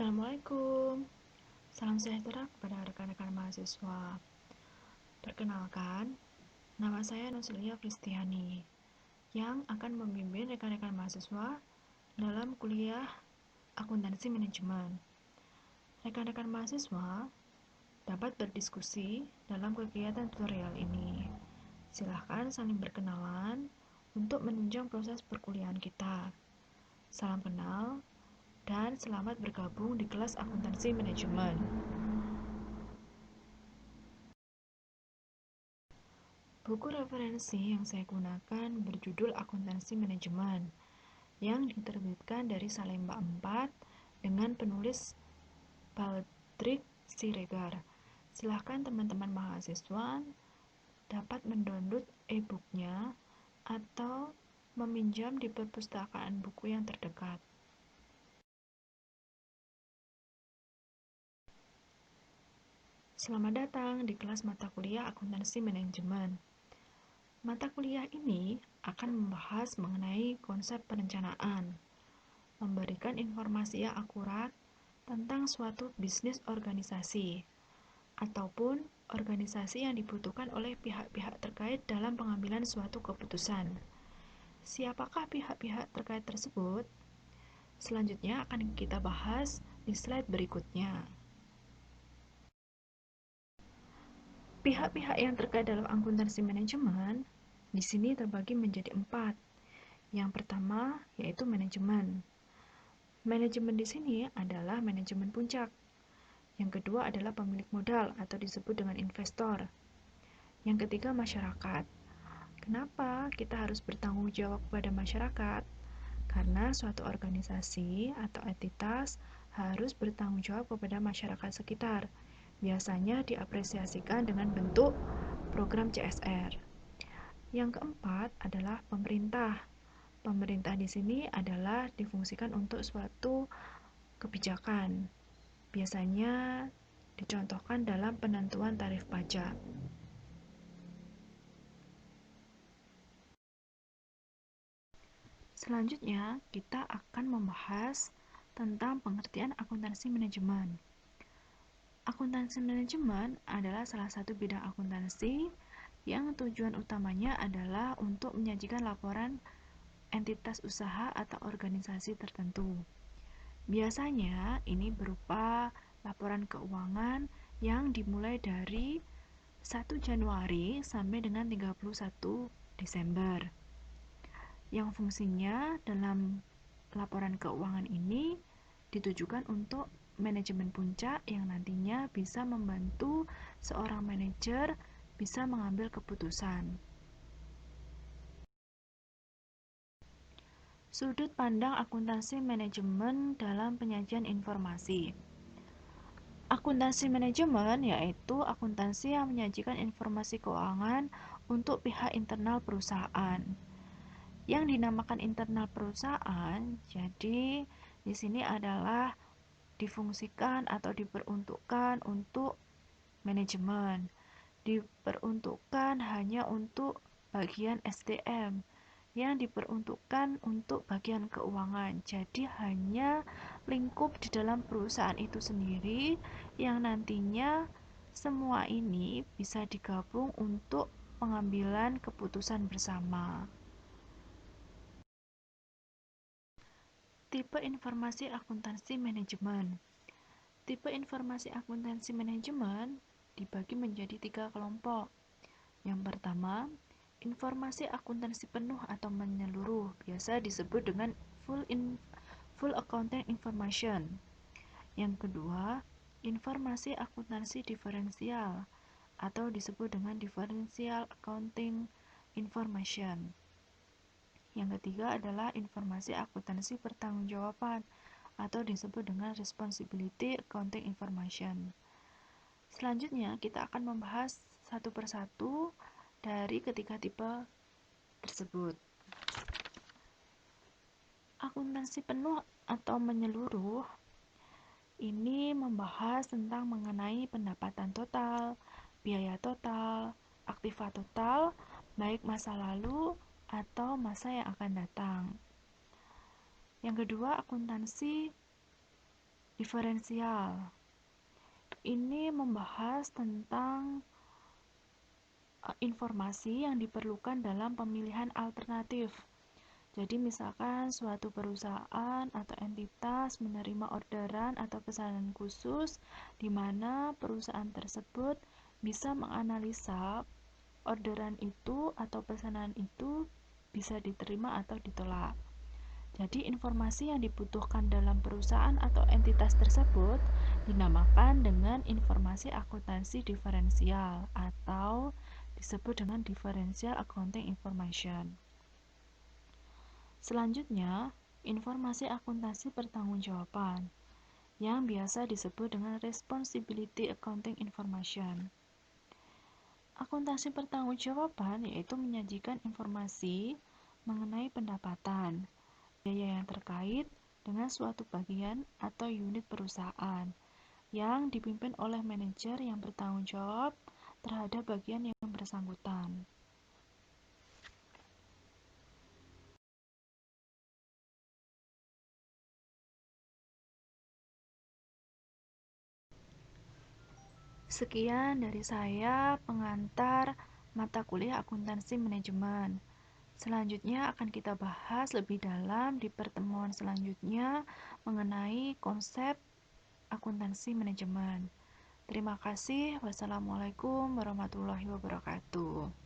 Assalamualaikum, salam sejahtera kepada rekan-rekan mahasiswa. Perkenalkan, nama saya Nusilia Fristiani yang akan membimbing rekan-rekan mahasiswa dalam kuliah akuntansi manajemen. Rekan-rekan mahasiswa dapat berdiskusi dalam kegiatan tutorial ini. Silahkan saling berkenalan untuk menunjang proses perkuliahan kita. Salam kenal dan selamat bergabung di kelas akuntansi manajemen. Buku referensi yang saya gunakan berjudul Akuntansi Manajemen yang diterbitkan dari Salemba 4 dengan penulis Patrick Siregar. Silahkan teman-teman mahasiswa dapat mendownload e-booknya atau meminjam di perpustakaan buku yang terdekat. Selamat datang di kelas mata kuliah Akuntansi Manajemen. Mata kuliah ini akan membahas mengenai konsep perencanaan, memberikan informasi yang akurat tentang suatu bisnis organisasi, ataupun organisasi yang dibutuhkan oleh pihak-pihak terkait dalam pengambilan suatu keputusan. Siapakah pihak-pihak terkait tersebut? Selanjutnya akan kita bahas di slide berikutnya. Pihak-pihak yang terkait dalam akuntansi manajemen di sini terbagi menjadi 4. Yang pertama yaitu manajemen. Manajemen di sini adalah manajemen puncak. Yang kedua adalah pemilik modal atau disebut dengan investor. Yang ketiga masyarakat. Kenapa kita harus bertanggung jawab kepada masyarakat? Karena suatu organisasi atau entitas harus bertanggung jawab kepada masyarakat sekitar. Biasanya diapresiasikan dengan bentuk program CSR. Yang keempat adalah pemerintah. Pemerintah di sini adalah difungsikan untuk suatu kebijakan. Biasanya dicontohkan dalam penentuan tarif pajak. Selanjutnya, kita akan membahas tentang pengertian akuntansi manajemen. Akuntansi manajemen adalah salah satu bidang akuntansi yang tujuan utamanya adalah untuk menyajikan laporan entitas usaha atau organisasi tertentu. Biasanya ini berupa laporan keuangan yang dimulai dari 1 Januari sampai dengan 31 Desember. Yang fungsinya dalam laporan keuangan ini ditujukan untuk manajemen puncak yang nantinya bisa membantu seorang manajer bisa mengambil keputusan. Sudut pandang akuntansi manajemen dalam penyajian informasi. Akuntansi manajemen yaitu akuntansi yang menyajikan informasi keuangan untuk pihak internal perusahaan. Yang dinamakan internal perusahaan, jadi di sini adalah difungsikan atau diperuntukkan untuk manajemen, diperuntukkan hanya untuk bagian SDM, yang diperuntukkan untuk bagian keuangan. Jadi hanya lingkup di dalam perusahaan itu sendiri yang nantinya semua ini bisa digabung untuk pengambilan keputusan bersama. Tipe informasi akuntansi manajemen. Tipe informasi akuntansi manajemen dibagi menjadi 3 kelompok. Yang pertama, informasi akuntansi penuh atau menyeluruh, biasa disebut dengan full accounting information. Yang kedua, informasi akuntansi diferensial atau disebut dengan differential accounting information. Yang ketiga adalah informasi akuntansi pertanggungjawaban atau disebut dengan responsibility accounting information. Selanjutnya kita akan membahas satu persatu dari ketiga tipe tersebut. Akuntansi penuh atau menyeluruh ini membahas tentang mengenai pendapatan total, biaya total, aktiva total, baik masa lalu atau masa yang akan datang. Yang kedua, akuntansi Diferensial ini membahas tentang informasi yang diperlukan dalam pemilihan alternatif. Jadi misalkan suatu perusahaan atau entitas menerima orderan atau pesanan khusus di mana perusahaan tersebut bisa menganalisa orderan itu atau pesanan itu bisa diterima atau ditolak. Jadi informasi yang dibutuhkan dalam perusahaan atau entitas tersebut dinamakan dengan informasi akuntansi diferensial atau disebut dengan differential accounting information. Selanjutnya, informasi akuntansi pertanggungjawaban yang biasa disebut dengan responsibility accounting information. Akuntansi pertanggungjawaban yaitu menyajikan informasi mengenai pendapatan, biaya yang terkait dengan suatu bagian atau unit perusahaan yang dipimpin oleh manajer yang bertanggung jawab terhadap bagian yang bersangkutan. Sekian dari saya pengantar mata kuliah akuntansi manajemen. Selanjutnya akan kita bahas lebih dalam di pertemuan selanjutnya mengenai konsep akuntansi manajemen. Terima kasih. Wassalamualaikum warahmatullahi wabarakatuh.